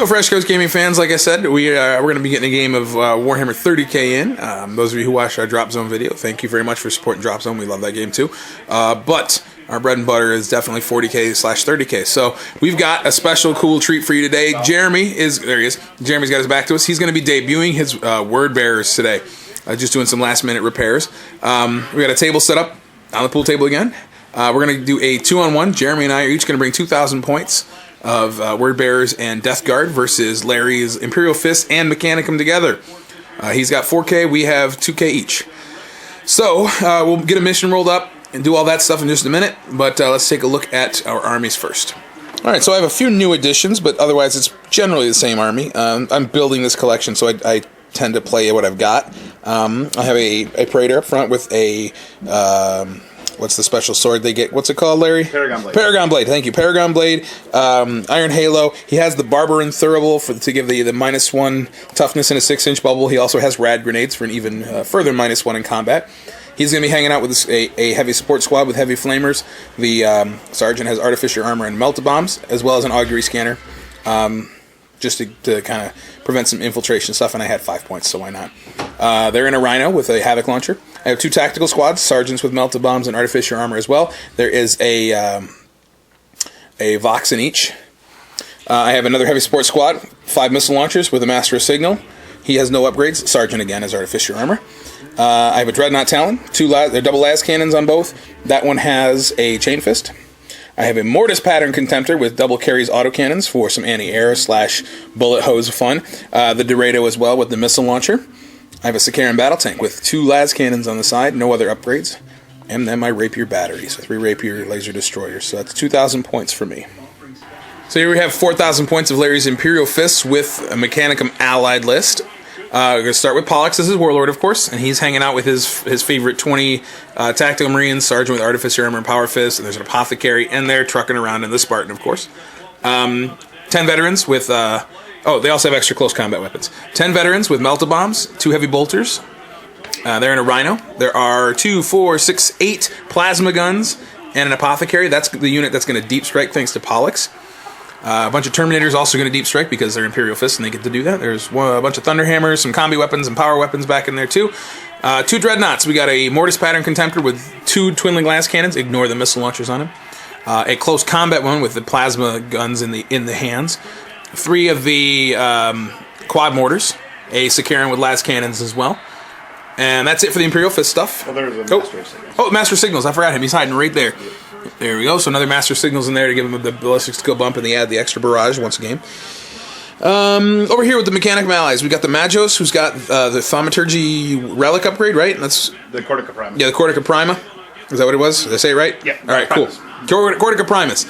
So, Fresh Coast Gaming fans, like I said, we're going to be getting a game of Warhammer 30k in. Those of you who watched our Drop Zone video, thank you very much for supporting Drop Zone. We love that game too. But our bread and butter is definitely 40k/30k. So we've got a special cool treat for you today. Jeremy is there. He is. Jeremy's got his back to us. He's going to be debuting his word bearers today. Just doing some last minute repairs. We got a table set up on the pool table again. We're going to do a 2-on-1. Jeremy and I are each going to bring 2,000 points of Word Bearers and Death Guard versus Larry's Imperial Fists and Mechanicum together. He's got 4K, we have 2K each. So, we'll get a mission rolled up and do all that stuff in just a minute, but let's take a look at our armies first. Alright, so I have a few new additions, but otherwise it's generally the same army. I'm building this collection, so I tend to play what I've got. I have a Praetor up front with a... what's the special sword they get? What's it called, Larry? Paragon Blade. Paragon Blade, thank you. Paragon Blade, Iron Halo. He has the Barbarin Thurible to give the -1 toughness in a 6-inch bubble. He also has Rad Grenades for an even further -1 in combat. He's going to be hanging out with a heavy support squad with heavy flamers. The Sergeant has Artificer Armor and Melta Bombs, as well as an Augury Scanner, just to kind of prevent some infiltration stuff, and I had 5 points, so why not? They're in a Rhino with a Havoc Launcher. I have 2 tactical squads, Sergeants with Melta Bombs and Artificer Armor as well. There is a Vox in each. I have another heavy support squad, 5 missile launchers with a Master of Signal. He has no upgrades. Sergeant again has Artificer Armor. I have a Dreadnought Talon, they're double las cannons on both. That one has a Chain Fist. I have a Mortis Pattern Contemptor with double carries autocannons for some anti-air / bullet hose fun. The Dorado as well with the missile launcher. I have a Sikaran Battle Tank with 2 las cannons on the side, no other upgrades. And then my Rapier battery, so 3 Rapier laser destroyers. So that's 2,000 points for me. So here we have 4,000 points of Larry's Imperial Fists with a Mechanicum allied list. We're going to start with Pollux as his warlord, of course, and he's hanging out with his favorite 20 Tactical Marines, Sergeant with Artificer Armor and Power Fist, and there's an Apothecary, and they're trucking around in the Spartan, of course. 10 veterans with... they also have extra close combat weapons. 10 veterans with Melta Bombs, 2 heavy bolters. They're in a Rhino. There are 2, 4, 6, 8 plasma guns and an Apothecary. That's the unit that's going to deep strike thanks to Pollux. A bunch of Terminators also going to deep strike because they're Imperial Fists and they get to do that. There's a bunch of Thunderhammers, some combi weapons and power weapons back in there too. 2 Dreadnoughts. We got a Mortis Pattern Contemptor with 2 Twinling Glass Cannons. Ignore the missile launchers on him. A close combat one with the plasma guns in the hands. 3 of the quad mortars. A Sikaran with las cannons as well. And that's it for the Imperial Fist stuff. Well, there's a Master of Signals. Oh, Master of Signals. I forgot him. He's hiding right there. There we go. So another Master of Signals in there to give him the ballistic skill bump, and they add the extra barrage once a game. Over here with the Mechanicum allies, we got the Magos, who's got the Thaumaturgy relic upgrade, right? That's the Cortica Prima. Yeah, the Cortica Prima. Is that what it was? Did I say it right? Yeah. All right, cool. Cortica Primus.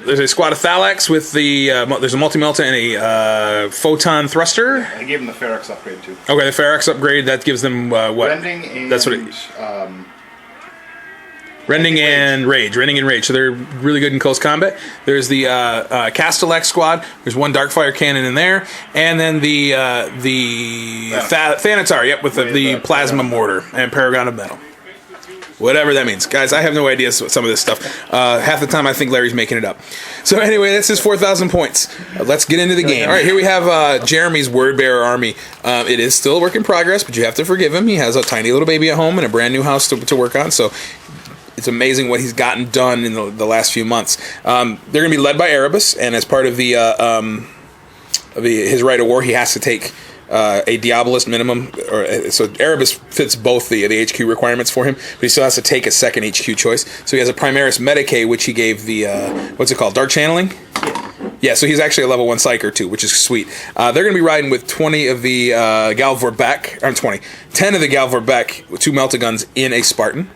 There's a squad of Thalax with the... there's a Multi-Melta and a Photon Thruster. I gave him the Ferox upgrade, too. Okay, the Ferox upgrade, that gives them what? Rending and... That's what it... Rending and Rage. So they're really good in close combat. There's the Castellax squad. There's 1 Darkfire cannon in there. And then the Thanatar, yep, with the Plasma Mortar and Paragon of Metal. Whatever that means. Guys, I have no idea some of this stuff. Half the time I think Larry's making it up. So anyway, that's his 4,000 points. Let's get into the game. All right, here we have Jeremy's Word Bearer army. It is still a work in progress, but you have to forgive him. He has a tiny little baby at home and a brand new house to work on, so it's amazing what he's gotten done in the last few months. They're going to be led by Erebus, and as part of his Rite of War, he has to take a Diabolist minimum. So Erebus fits both the HQ requirements for him, but he still has to take a second HQ choice. So he has a Primaris Medicae, which he gave the, what's it called, Dark Channeling? Yeah, so he's actually a level 1 Psyker too, which is sweet. They're going to be riding with 20 of the Galvor Beck, 10 of the Galvor Beck with 2 Melta Guns in a Spartan.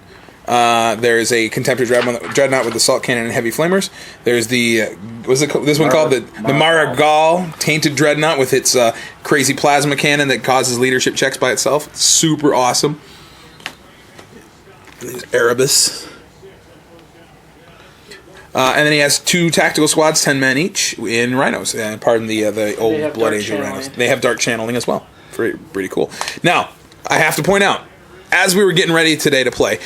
There's a Contemptor Dreadnought with Assault Cannon and Heavy Flamers. There's the, this one called the Maragal Tainted Dreadnought with its crazy plasma cannon that causes leadership checks by itself. It's super awesome. And there's Erebus. And then he has 2 tactical squads, 10 men each, in Rhinos. Pardon the old Blood Angel Rhinos. They have Dark Channeling as well. Pretty cool. Now, I have to point out, as we were getting ready today to play,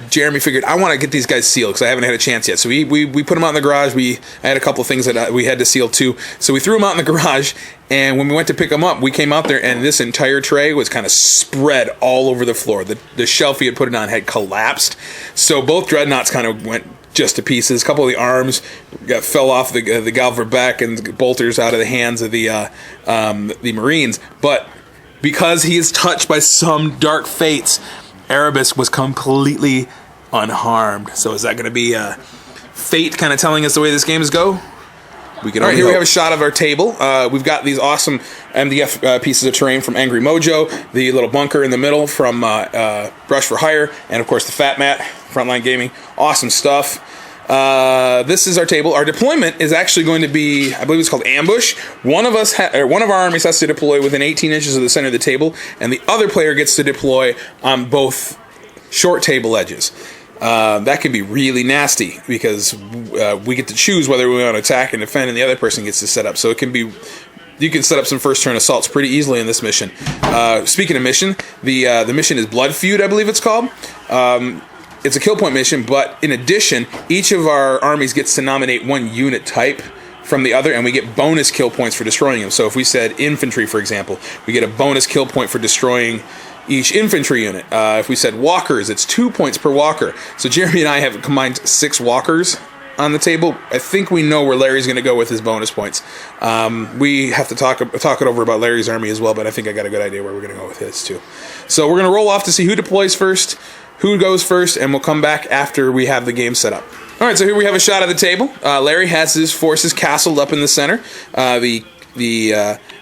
Jeremy figured, I want to get these guys sealed because I haven't had a chance yet. So we put them out in the garage. I had a couple of things that we had to seal too. So we threw them out in the garage, and when we went to pick them up, we came out there, and this entire tray was kind of spread all over the floor. The shelf we had put it on had collapsed. So both dreadnoughts kind of went just to pieces. A couple of the arms fell off the Galverbeck and the bolters out of the hands of the Marines. But because he is touched by some dark fates, Erebus was completely unharmed. So is that going to be fate kind of telling us the way this game is go? We can. All right, here we have a shot of our table. We've got these awesome MDF pieces of terrain from Angry Mojo, the little bunker in the middle from Brush for Hire, and of course the Fat Mat, Frontline Gaming. Awesome stuff. This is our table. Our deployment is actually going to be, I believe it's called Ambush. One of our armies has to deploy within 18 inches of the center of the table, and the other player gets to deploy on both short table edges. That can be really nasty because we get to choose whether we want to attack and defend, and the other person gets to set up. So it can be, you can set up some first turn assaults pretty easily in this mission. Speaking of mission, the mission is Blood Feud, I believe it's called. It's a kill point mission, but in addition, each of our armies gets to nominate one unit type from the other, and we get bonus kill points for destroying them. So if we said infantry, for example, we get a bonus kill point for destroying each infantry unit. If we said walkers, it's 2 points per walker. So Jeremy and I have combined 6 walkers on the table. I think we know where Larry's going to go with his bonus points. We have to talk it over about Larry's army as well, but I think I got a good idea where we're going to go with his too. So we're going to roll off to see who deploys first, who goes first, and we'll come back after we have the game set up. All right, so here we have a shot of the table. Larry has his forces castled up in the center. The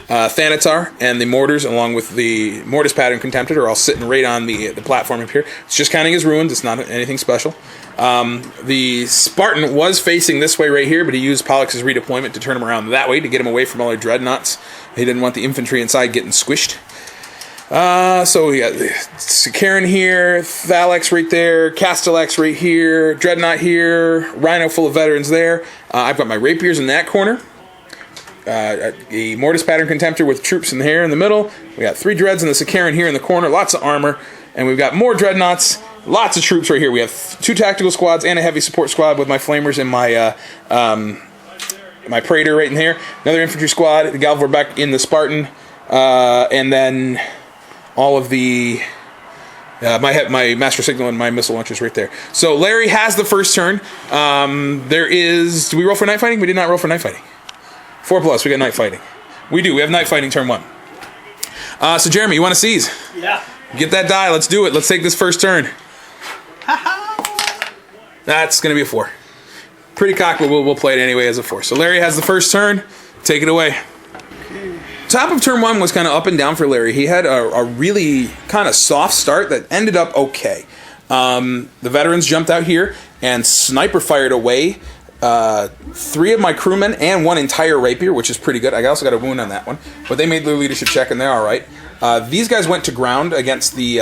Thanatar and the mortars, along with the Mortis Pattern Contemptor, are all sitting right on the platform up here. It's just counting as ruins. It's not anything special. The Spartan was facing this way right here, but he used Pollux's redeployment to turn him around that way to get him away from all our dreadnoughts. He didn't want the infantry inside getting squished. So we got Sakaran here, Thalax right there, Castellax right here, Dreadnought here, Rhino full of veterans there. I've got my rapiers in that corner. A Mortis Pattern Contemptor with troops in here in the middle. We got 3 dreads and the Sakaran here in the corner, lots of armor, and we've got more dreadnoughts, lots of troops right here. We have 2 tactical squads and a heavy support squad with my flamers and my my Praetor right in here. Another infantry squad, the Galvorbeck in the Spartan, and then all of the my Master Signal and my missile launchers right there. So Larry has the first turn. Do we roll for night fighting? We did not roll for night fighting. 4+, we got night fighting. We do. We have night fighting turn 1. So Jeremy, you want to seize? Yeah. Get that die. Let's do it. Let's take this first turn. That's going to be a 4. Pretty cocked, but we'll play it anyway as a 4. So Larry has the first turn. Take it away. Top of turn 1 was kind of up and down for Larry. He had a really kind of soft start that ended up okay. The veterans jumped out here and sniper fired away 3 of my crewmen and 1 entire rapier, which is pretty good. I also got a wound on that one, but they made their leadership check and they're all right. These guys went to ground against the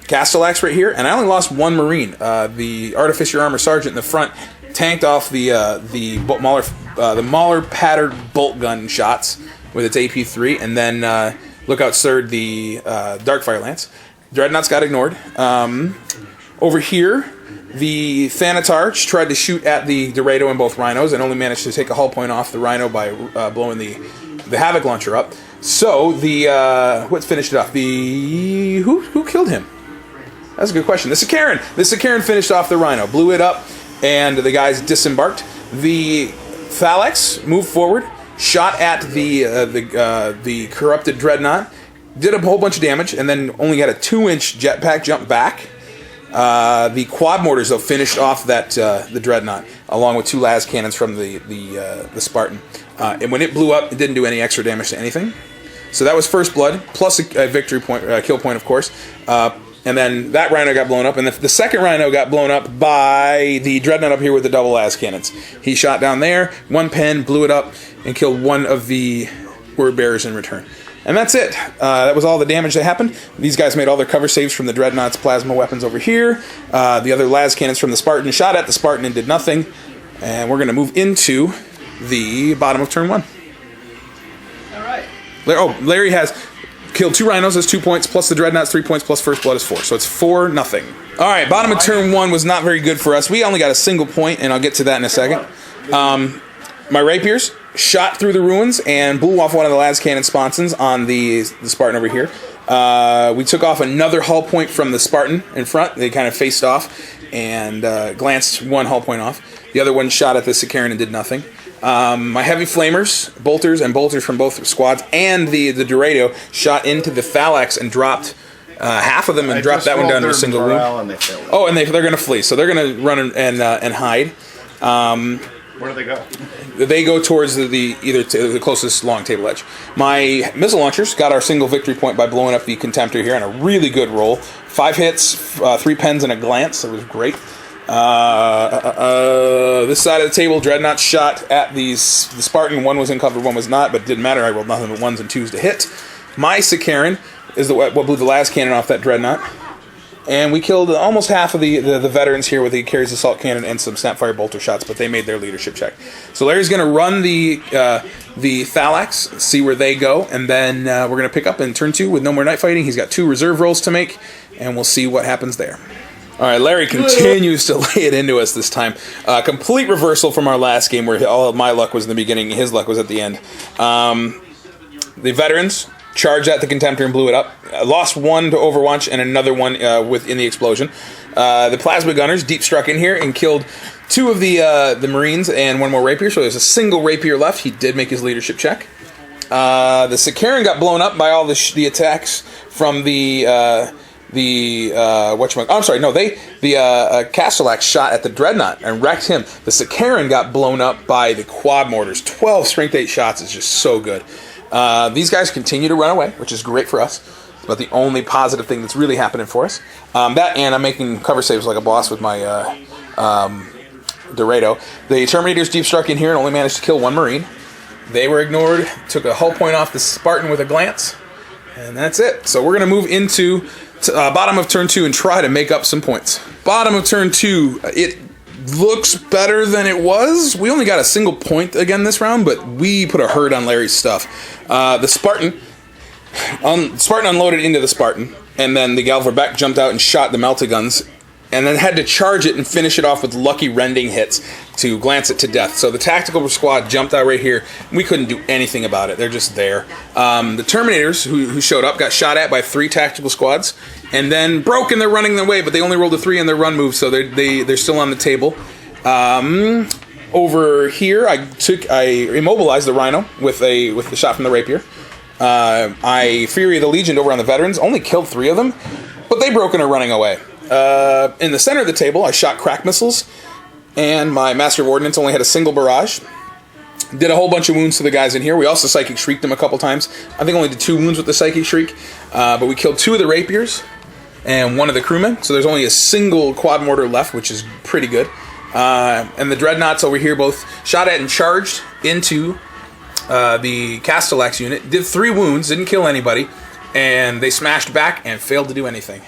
Castellax right here, and I only lost 1 Marine. The Artificer Armor Sergeant in the front tanked off the Mauler patterned bolt gun shots with its AP3, and then Lookout Sird the Darkfire Lance. Dreadnoughts got ignored. Over here, the Thanatar tried to shoot at the Dorado and both Rhinos and only managed to take a hull point off the Rhino by blowing the Havoc launcher up. So what finished it off? Who killed him? That's a good question. The Sakaran finished off the Rhino, blew it up, and the guys disembarked. The Thalax moved forward, shot at the corrupted Dreadnought, did a whole bunch of damage, and then only got a 2-inch jetpack jump back. The quad mortars, though, finished off the Dreadnought, along with 2 las cannons from the Spartan. And when it blew up, it didn't do any extra damage to anything. So that was first blood, plus a victory point, kill point, of course. And then that Rhino got blown up, and the second Rhino got blown up by the Dreadnought up here with the double las cannons. He shot down there, 1 pen, blew it up, and killed 1 of the word bearers in return. And that's it. That was all the damage that happened. These guys made all their cover saves from the Dreadnought's plasma weapons over here. The other las cannons from the Spartan shot at the Spartan and did nothing. And we're going to move into the bottom of turn 1. All right. Larry has... Killed 2 rhinos, that's 2 points, plus the dreadnought's 3 points, plus first blood is 4. So it's 4-0. All right, bottom of turn 1 was not very good for us. We only got a single point, and I'll get to that in a second. My rapiers shot through the ruins and blew off one of the las cannon sponsons on the Spartan over here. We took off another hull point from the Spartan in front. They kind of faced off and glanced one hull point off. The other one shot at the Sicaran and did nothing. My heavy flamers, bolters from both squads, and the Dorado shot into the Phalanx and dropped half of them and dropped that one down to a single wound. And they failed. Oh, and they're going to flee, so they're going to run and hide. Where do they go? They go towards either to the closest long table edge. My missile launchers got our single victory point by blowing up the Contemptor here on a really good roll. 5 hits, 3 pens, and a glance. It was great. This side of the table, Dreadnought shot at the Spartan. One was in cover, one was not, but it didn't matter. I rolled nothing but 1s and 2s to hit. My Sicaran is what blew the last cannon off that Dreadnought. And we killed almost half of the veterans here with the carries assault cannon and some snapfire bolter shots, but they made their leadership check. So Larry's going to run the Phalanx, see where they go, and then we're going to pick up in turn 2 with no more night fighting. He's got 2 reserve rolls to make, and we'll see what happens there. All right, Larry continues to lay it into us this time. Complete reversal from our last game where all of my luck was in the beginning, his luck was at the end. The veterans charged at the Contemptor and blew it up. Lost 1 to Overwatch and another one within the explosion. The Plasma Gunners deep struck in here and killed 2 of the Marines and 1 more Rapier, so there's a single Rapier left. He did make his leadership check. The Sicaran got blown up by all the attacks from the Castellax shot at the Dreadnought and wrecked him. The Sicaran got blown up by the quad mortars. 12 strength 8 shots is just so good. These guys continue to run away, which is great for us. It's about the only positive thing that's really happening for us. That and I'm making cover saves like a boss with my Dorado. The Terminators deep struck in here and only managed to kill 1 Marine. They were ignored. Took a hull point off the Spartan with a glance. And that's it. So we're going to move into bottom of turn 2 and try to make up some points. Bottom of turn 2, it looks better than it was. We only got a single point again this round, but we put a hurt on Larry's stuff. The Spartan unloaded into the Spartan, and then the Galverbeck jumped out and shot the Meltaguns, and then had to charge it and finish it off with lucky rending hits to glance it to death. So the tactical squad jumped out right here. We couldn't do anything about it. They're just there. The Terminators, who showed up, got shot at by 3 tactical squads, and then broke and they're running their way, but they only rolled a 3 in their run move, so they're still on the table. Over here, I immobilized the Rhino with the shot from the Rapier. I Fury of the Legion over on the Veterans, only killed 3 of them, but they broke and are running away. In the center of the table, I shot crack missiles, and my Master of Ordnance only had a single barrage. Did a whole bunch of wounds to the guys in here. We also Psychic Shrieked them a couple times. I think only did 2 wounds with the Psychic Shriek, but we killed 2 of the Rapiers and 1 of the crewmen, so there's only a single quad mortar left, which is pretty good. And the Dreadnoughts over here both shot at and charged into the Castellax unit, did 3 wounds, didn't kill anybody, and they smashed back and failed to do anything.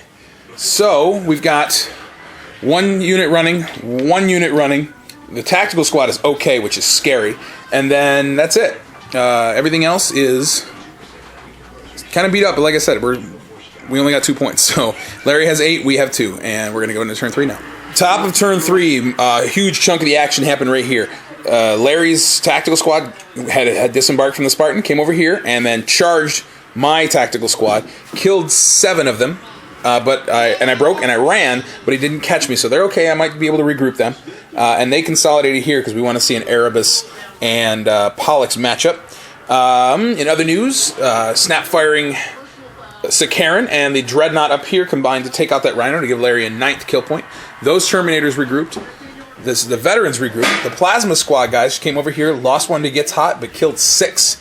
So, we've got 1 unit running, 1 unit running. The tactical squad is okay, which is scary. And then that's it. Everything else is kind of beat up, but like I said, we only got 2 points. So, Larry has 8, we have 2, and we're going to go into turn 3 now. Top of turn 3, a huge chunk of the action happened right here. Larry's tactical squad had disembarked from the Spartan, came over here, and then charged my tactical squad, killed 7 of them. But I broke and I ran, but he didn't catch me, so they're okay. I might be able to regroup them. And they consolidated here because we want to see an Erebus and Pollux matchup. In other news, snap firing Sicaran and the Dreadnought up here combined to take out that Rhino to give Larry a 9th kill point. Those Terminators regrouped. The Veterans regrouped. The Plasma Squad guys came over here, lost 1 to Gets Hot, but killed 6.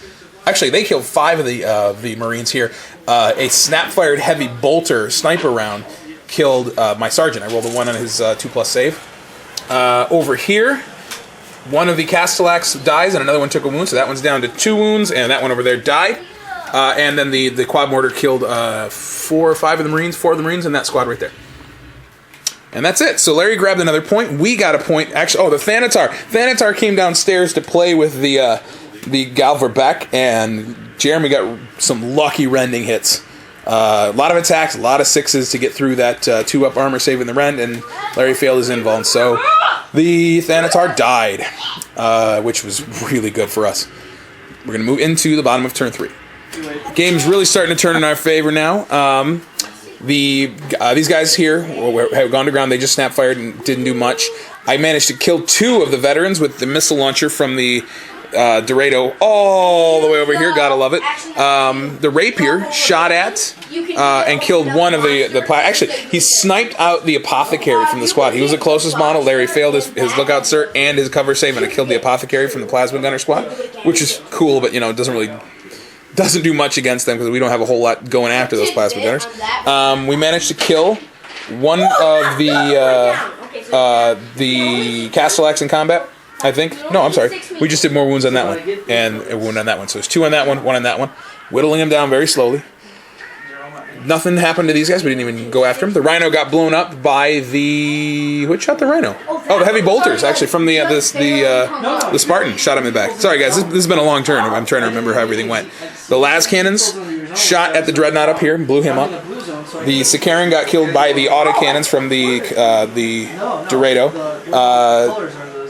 Actually, they killed 5 of the Marines here. A snap-fired heavy bolter sniper round killed my sergeant. I rolled a 1 on his 2+ save. Over here, 1 of the Castellax dies, and another one took a wound, so that one's down to 2 wounds, and that one over there died. And then the quad mortar killed 4 or 5 of the Marines, 4 of the Marines in that squad right there. And that's it. So Larry grabbed another point. We got a point. Actually, the Thanatar. Thanatar came downstairs to play with the Galverbeck and Jeremy got some lucky rending hits. A lot of attacks, a lot of 6s to get through that 2-up armor saving the rend, and Larry failed his invuln. So the Thanatar died, which was really good for us. We're going to move into the bottom of turn 3. Game's really starting to turn in our favor now. These guys here have gone to ground. They just snap fired and didn't do much. I managed to kill 2 of the veterans with the missile launcher from the Dorado all the way over here. Gotta love it. The rapier shot at and killed one of the actually, he sniped out the apothecary from the squad. He was the closest model. Larry failed his lookout cert and his cover save, and it killed the apothecary from the plasma gunner squad, which is cool, but it doesn't do much against them because we don't have a whole lot going after those plasma gunners. We managed to kill one of the Castellax in combat, I think. No, I'm sorry. We just did more wounds on that one and a wound on that one. So there's 2 on that one on that one. Whittling him down very slowly. Nothing happened to these guys. We didn't even go after him. The Rhino got blown up by the... What shot the Rhino? Oh, the heavy bolters, actually, from the Spartan. Shot him in the back. Sorry, guys. This has been a long turn. I'm trying to remember how everything went. The las cannons shot at the Dreadnought up here and blew him up. The Sicaran got killed by the autocannons from the Dorado.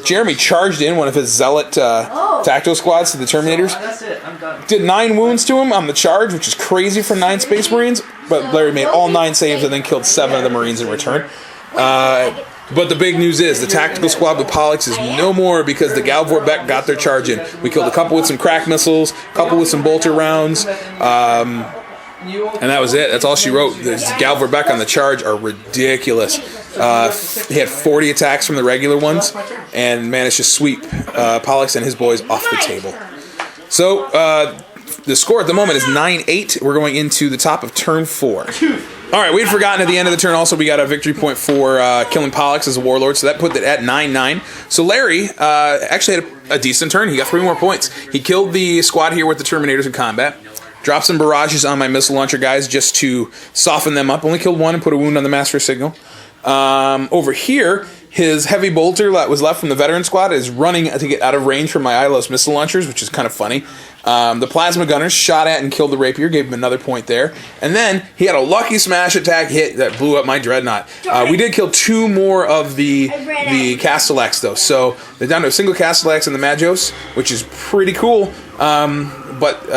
Jeremy charged in one of his Zealot tactical squads to the Terminators. Did 9 wounds to him on the charge, which is crazy for 9 Space Marines. But Larry made all 9 saves and then killed 7 of the Marines in return. But the big news is the tactical squad with Pollux is no more because the Galvor Beck got their charge in. We killed a couple with some crack missiles, a couple with some bolter rounds. And that was it. That's all she wrote. The Galvor Beck on the charge are ridiculous. He had 40 attacks from the regular ones and managed to sweep Pollux and his boys off the table. So the score at the moment is 9-8. We're going into the top of turn 4. All right, we'd forgotten at the end of the turn also we got a victory point for killing Pollux as a warlord, so that put it at 9-9. So Larry actually had a decent turn. He got 3 more points. He killed the squad here with the Terminators in combat. Dropped some barrages on my missile launcher guys just to soften them up. Only killed 1 and put a wound on the Master Signal. Over here, his heavy bolter that was left from the veteran squad is running to get out of range from my Ilos missile launchers, which is kind of funny. The plasma gunners shot at and killed the rapier, gave him another point there. And then he had a lucky smash attack hit that blew up my dreadnought. We did kill 2 more of the Castellax though, so they're down to a single Castellax in the Magos, which is pretty cool. But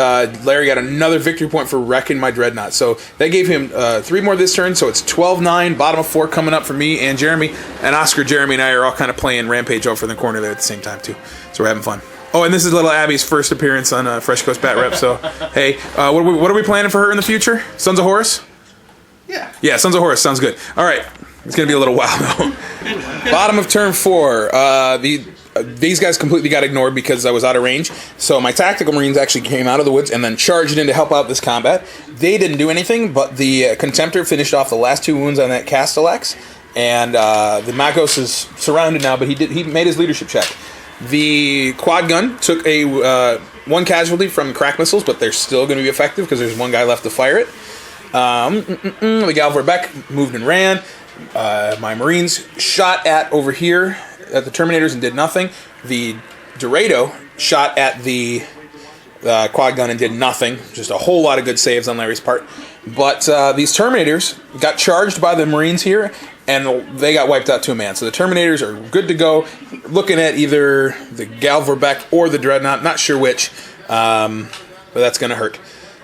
Larry got another victory point for wrecking my dreadnought. So that gave him 3 more this turn, so it's 12-9, bottom of 4 coming up for me and Jeremy. And Oscar, Jeremy, and I are all kind of playing Rampage over in the corner there at the same time, too. So we're having fun. Oh, and this is little Abby's first appearance on Fresh Coast Bat Rep, so hey, what are we planning for her in the future? Sons of Horus? Yeah, Sons of Horus, sounds good. All right, it's going to be a little while, though. Bottom of turn 4, these guys completely got ignored because I was out of range. So my tactical Marines actually came out of the woods and then charged in to help out this combat. They didn't do anything, but the Contemptor finished off the last 2 wounds on that Castellax. And the Magos is surrounded now, but he made his leadership check. The quad gun took a 1 casualty from crack missiles, but they're still going to be effective because there's 1 guy left to fire it. The Galvor Beck moved and ran. My Marines shot at over here at the Terminators and did nothing. The Dorado shot at the quad gun and did nothing. Just a whole lot of good saves on Larry's part. But these Terminators got charged by the Marines here, and they got wiped out to a man. So the Terminators are good to go. Looking at either the Galvor Beck or the Dreadnought. Not sure which, but that's going to hurt.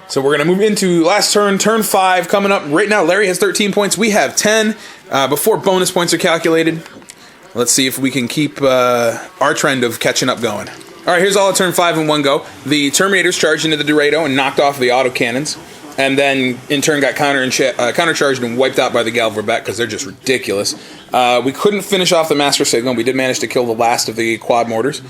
So we're going to move into last turn, turn 5 coming up. Right now, Larry has 13 points. We have 10 before bonus points are calculated. Let's see if we can keep our trend of catching up going. All right, here's all of turn 5 in one go. The Terminators charged into the Dorado and knocked off the autocannons, and then in turn got countercharged and wiped out by the Galvor Beck because they're just ridiculous. We couldn't finish off the Master Signal. We did manage to kill the last of the quad mortars.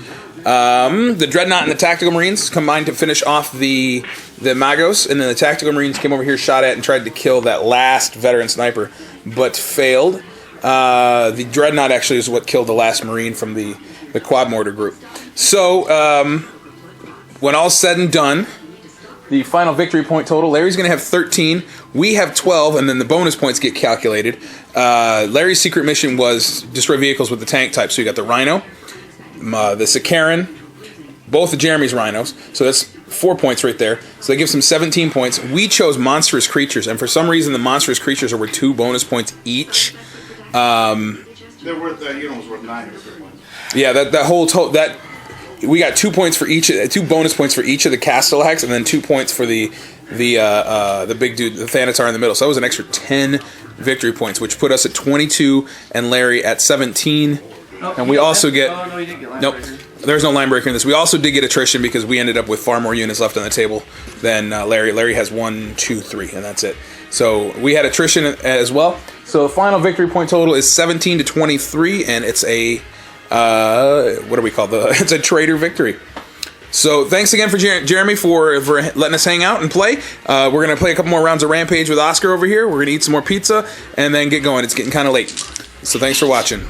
The Dreadnought and the Tactical Marines combined to finish off the Magos, and then the Tactical Marines came over here, shot at, and tried to kill that last veteran sniper, but failed. The Dreadnought actually is what killed the last Marine from the quad mortar group. So, when all's said and done, the final victory point total, Larry's going to have 13, we have 12, and then the bonus points get calculated. Larry's secret mission was destroy vehicles with the tank type, so you got the Rhino, the Sicaran, both of Jeremy's rhinos. So that's 4 points right there. So that gives him 17 points. We chose monstrous creatures, and for some reason the monstrous creatures are worth 2 bonus points each. They're worth, was worth 9 or 3 points. Yeah, that whole that we got 2 points for each, 2 bonus points for each of the Castellax, and then 2 points for the big dude, the Thanatar in the middle. So that was an extra 10 victory points, which put us at 22, and Larry at 17. And we also get... Oh, no, you didn't get line Nope. breaker. There's no line breaker in this. We also did get attrition because we ended up with far more units left on the table than Larry. Larry has 1, 2, 3, and that's it. So we had attrition as well. So the final victory point total is 17 to 23, and it's a... what do we call it's a traitor victory. So thanks again for Jeremy for letting us hang out and play. We're going to play a couple more rounds of Rampage with Oscar over here. We're going to eat some more pizza and then get going. It's getting kind of late. So thanks for watching.